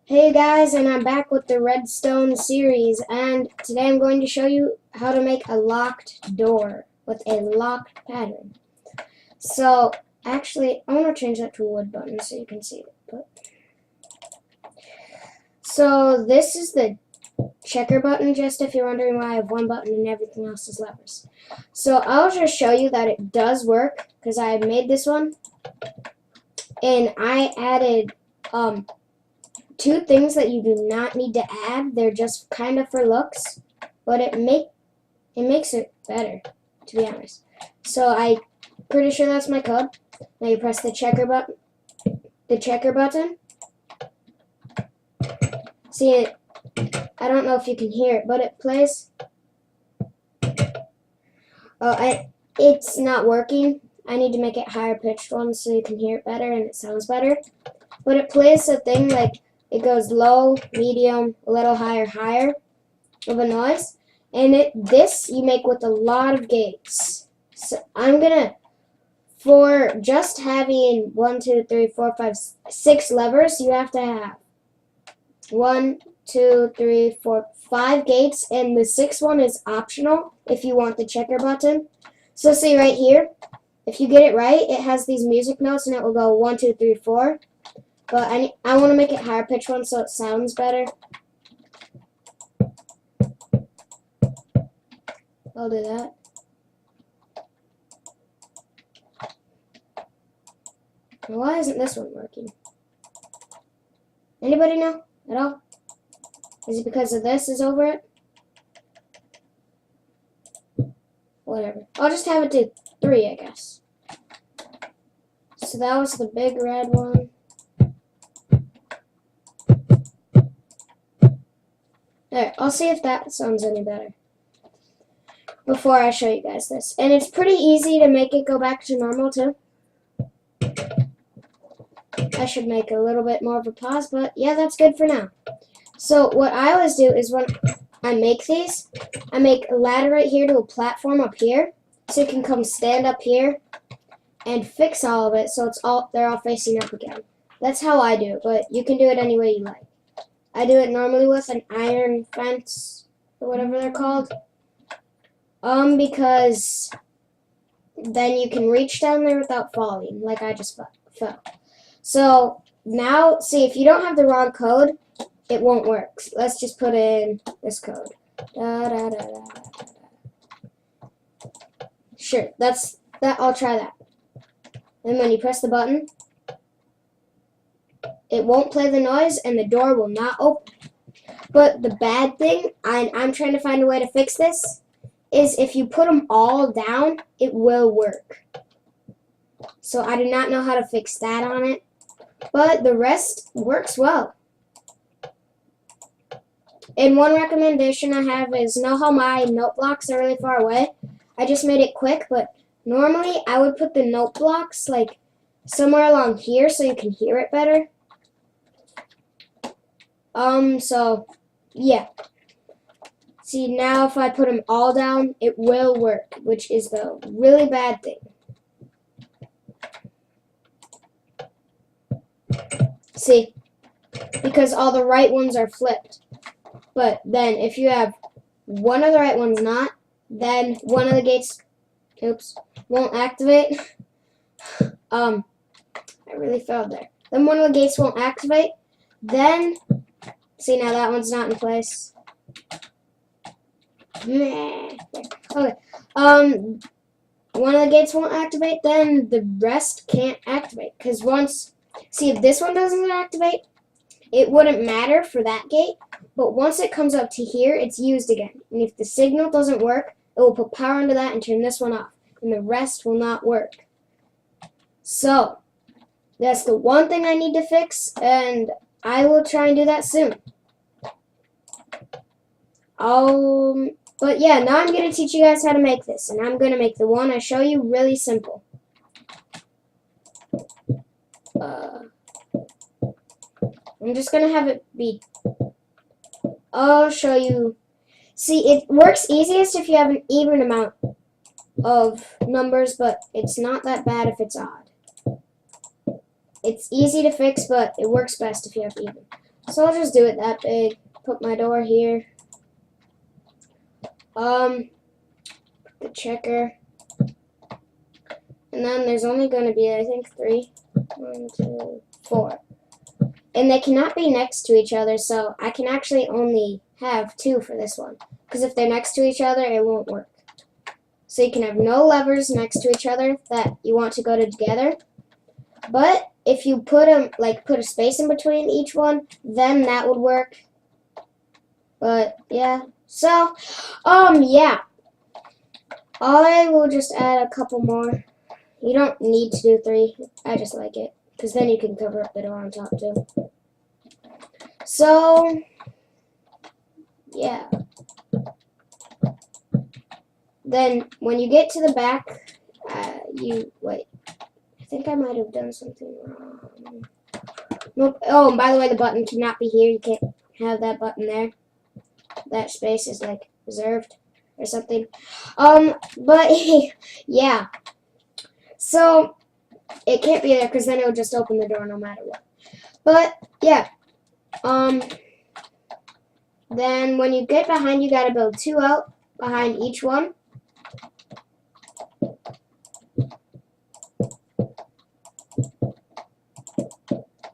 Hey guys, and I'm back with the Redstone Series, and today I'm going to show you how to make a locked door with a locked pattern. So, actually, I want to change that to a wood button so you can see it. So, this is the checker button, just if you're wondering why I have one button and everything else is levers. So, I'll just show you that it does work, because I made this one, and I added, two things that you do not need to add. They're just kind of for looks, but it makes it better, to be honest. So I'm pretty sure that's my code. Now you press the checker button. See it? I don't know if you can hear it, but it plays. It's not working. I need to make it higher pitched one so you can hear it better and it sounds better. But it plays a thing like it goes low, medium, a little higher of a noise. And this you make with a lot of gates. So I'm gonna, for just having 1, 2, 3, 4, 5, 6 levers, you have to have 1, 2, 3, 4, 5 gates, and the 6th one is optional if you want the checker button. So see right here, if you get it right, it has these music notes and it will go 1, 2, 3, 4. But I want to make it higher pitched one so it sounds better. I'll do that. Why isn't this one working? Anybody know at all? Is it because of this is over it? Whatever. I'll just have it to 3, I guess. So that was the big red one. Alright, I'll see if that sounds any better before I show you guys this. And it's pretty easy to make it go back to normal too. I should make a little bit more of a pause, but yeah, that's good for now. So what I always do is when I make these, I make a ladder right here to a platform up here, so you can come stand up here and fix all of it so they're all facing up again. That's how I do it, but you can do it any way you like. I do it normally with an iron fence or whatever they're called, because then you can reach down there without falling, like I just fell. So now, see, if you don't have the wrong code, it won't work. Let's just put in this code. Sure, that's that. I'll try that. And when you press the button, it won't play the noise and the door will not open. But the bad thing, I'm trying to find a way to fix this, is if you put them all down, it will work. So I do not know how to fix that on it, but the rest works well. And one recommendation I have is, know how my note blocks are really far away? I just made it quick, but normally I would put the note blocks like somewhere along here so you can hear it better. So yeah. See, now if I put them all down, it will work, which is the really bad thing. See, because all the right ones are flipped. But then if you have one of the right ones not, then one of the gates, won't activate. I really failed there. Then one of the gates won't activate. Then, see, now that one's not in place. Okay. One of the gates won't activate, then the rest can't activate. Because see, if this one doesn't activate, it wouldn't matter for that gate, but once it comes up to here, it's used again. And if the signal doesn't work, it will put power into that and turn this one off, and the rest will not work. So, that's the one thing I need to fix, and I will try and do that soon. But yeah, now I'm going to teach you guys how to make this, and I'm going to make the one I show you really simple. I'm just going to have it be, I'll show you. See, it works easiest if you have an even amount of numbers, but it's not that bad if it's odd. It's easy to fix, but it works best if you have even. So I'll just do it that big. Put my door here. The checker. And then there's only going to be, I think, 3. 1, 2, 4. And they cannot be next to each other, so I can actually only have 2 for this one. Because if they're next to each other, it won't work. So you can have no levers next to each other that you want to go together. But if you put a space in between each one, then that would work. But yeah. So, yeah. I will just add a couple more. You don't need to do 3. I just like it. Because then you can cover up the door on top too. So, yeah. Then, when you get to the back, wait. I think I might have done something wrong. Nope. Oh, and by the way, the button cannot be here. You can't have that button there. That space is, like, reserved or something. But, yeah. So, it can't be there because then it would just open the door no matter what. But, yeah. Then when you get behind, you gotta build 2 out behind each one.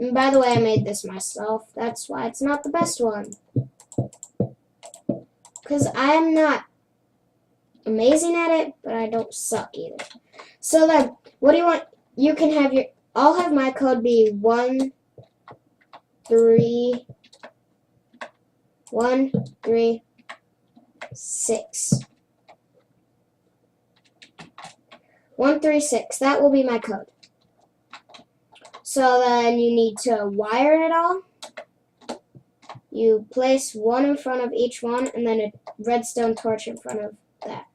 And by the way, I made this myself. That's why it's not the best one. Because I'm not amazing at it, but I don't suck either. So then, what do you want? You can have I'll have my code be 1, 3, 1, 3, 6. 1, 3, 6. That will be my code. So then you need to wire it all. You place 1 in front of each one and then a redstone torch in front of that.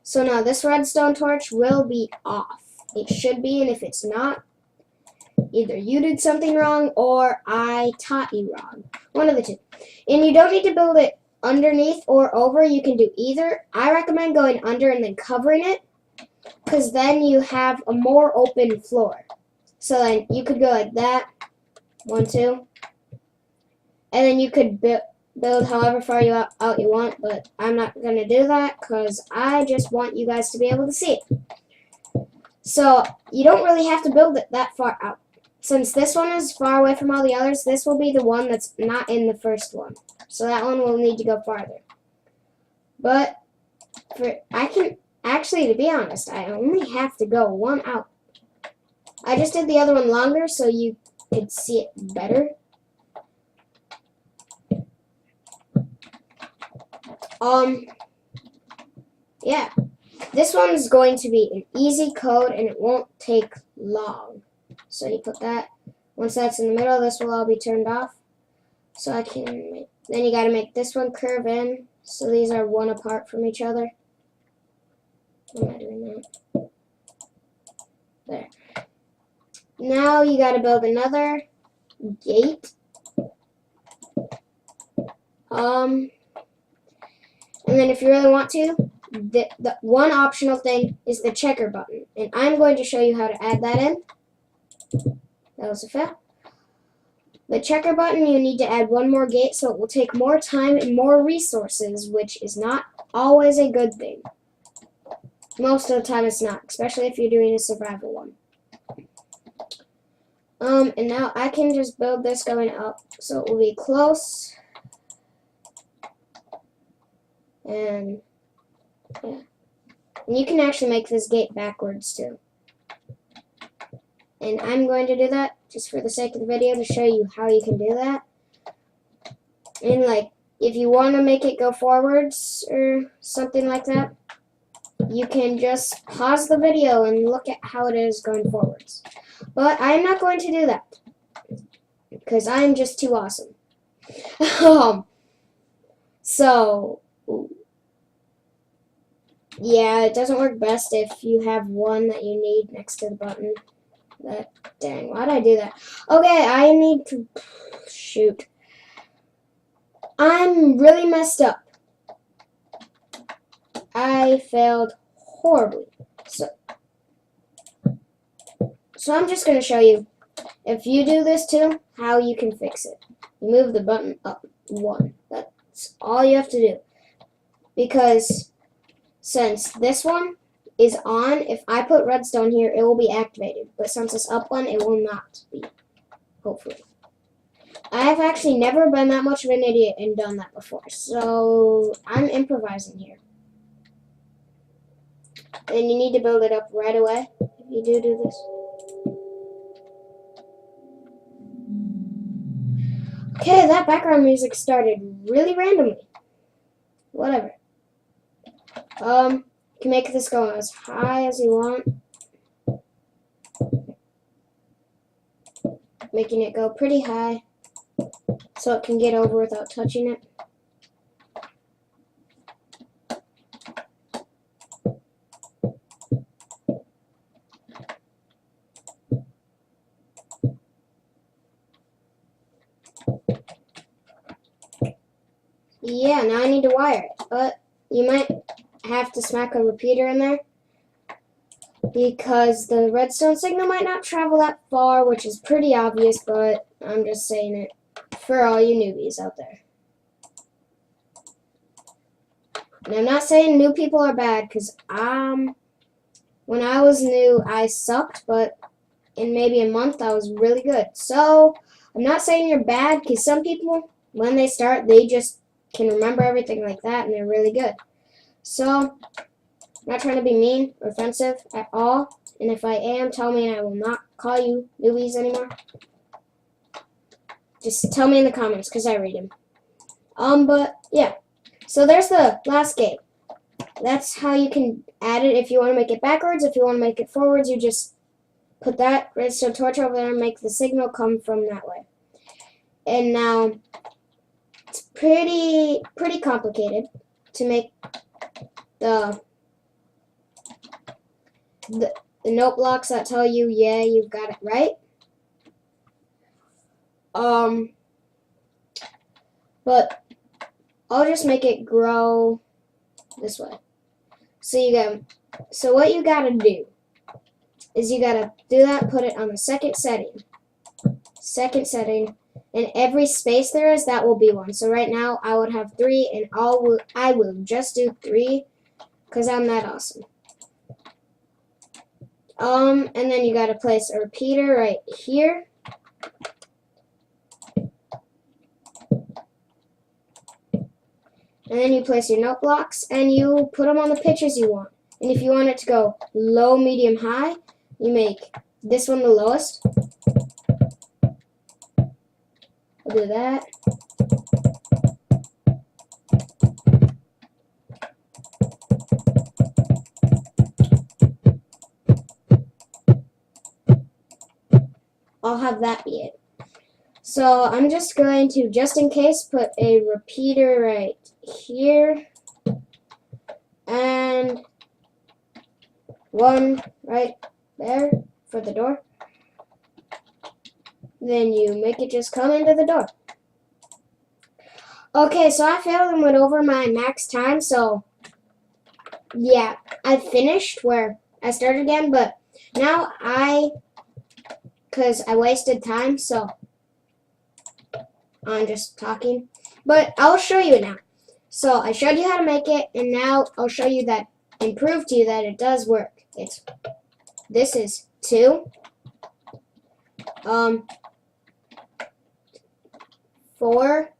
So now this redstone torch will be off. It should be, and if it's not, either you did something wrong or I taught you wrong. One of the two. And you don't need to build it underneath or over. You can do either. I recommend going under and then covering it, because then you have a more open floor. So then you could go like that, 1, 2, and then you could build however far out you want, but I'm not going to do that because I just want you guys to be able to see it. So you don't really have to build it that far out. Since this one is far away from all the others, this will be the one that's not in the first one. So that one will need to go farther. But actually, to be honest, I only have to go 1 out. I just did the other one longer so you could see it better. Yeah. This one's going to be an easy code and it won't take long. So you put that. Once that's in the middle, this will all be turned off. So I can then you got to make this one curve in. So these are 1 apart from each other. How am I doing that? There. Now you got to build another gate. And then if you really want to, the one optional thing is the checker button. And I'm going to show you how to add that in. That was a fail. The checker button, you need to add 1 more gate, so it will take more time and more resources, which is not always a good thing. Most of the time it's not, especially if you're doing a survival one. And now I can just build this going up, so it will be close. And yeah. And you can actually make this gate backwards too. And I'm going to do that just for the sake of the video to show you how you can do that. And like, if you want to make it go forwards or something like that, you can just pause the video and look at how it is going forwards. But I'm not going to do that because I'm just too awesome. So yeah, it doesn't work best if you have 1 that you need next to the button. Dang, why'd I do that? Okay, I need to shoot. I'm really messed up. I failed horribly. So I'm just going to show you. if you do this too, how you can fix it. You move the button up 1. That's all you have to do. Because since this one is on, if I put redstone here, it will be activated. But since it's up 1, it will not be. Hopefully. I have actually never been that much of an idiot and done that before. So I'm improvising here. And you need to build it up right away if you do this. Okay, that background music started really randomly. Whatever. You can make this go as high as you want. Making it go pretty high so it can get over without touching it. Yeah, now I need to wire it, but you might have to smack a repeater in there because the redstone signal might not travel that far, which is pretty obvious, but I'm just saying it for all you newbies out there. And I'm not saying new people are bad, because when I was new, I sucked, but in maybe a month, I was really good. So, I'm not saying you're bad, because some people, when they start, they just can remember everything like that, and they're really good. So, I'm not trying to be mean or offensive at all, and if I am, tell me and I will not call you newbies anymore. Just tell me in the comments, because I read them. But, yeah. So, there's the last game. That's how you can add it. If you want to make it backwards, if you want to make it forwards, you just put that redstone torch over there and make the signal come from that way. And now, it's pretty complicated to make the note blocks that tell you, yeah, you've got it right. But I'll just make it grow this way. So what you gotta do is you gotta do that, put it on the second setting, and every space there is, that will be 1. So right now I would have 3, and I will just do 3 because I'm that awesome. And then you gotta place a repeater right here. And then you place your note blocks and you put them on the pitches you want. And if you want it to go low, medium, high, you make this one the lowest. I'll do that. I'll have that be it. So I'm just going to, just in case, put a repeater right here and 1 right there for the door. Then you make it just come into the door. Okay, so I failed and went over my max time, so yeah, I finished where I started again, but now because I wasted time, so I'm just talking. But I'll show you now. So I showed you how to make it, and now I'll show you that and prove to you that it does work. This is 2. 4,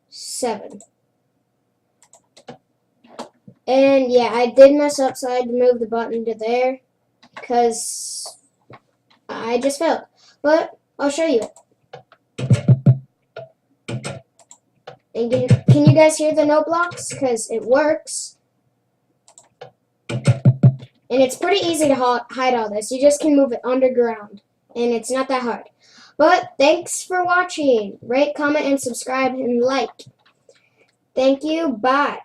7. And yeah, I did mess up, so I had to move the button to there because I just failed. But I'll show you it. And can you guys hear the note blocks? Because it works. And it's pretty easy to hide all this. You just can move it underground. And it's not that hard. But thanks for watching. Rate, comment, and subscribe, and like. Thank you. Bye.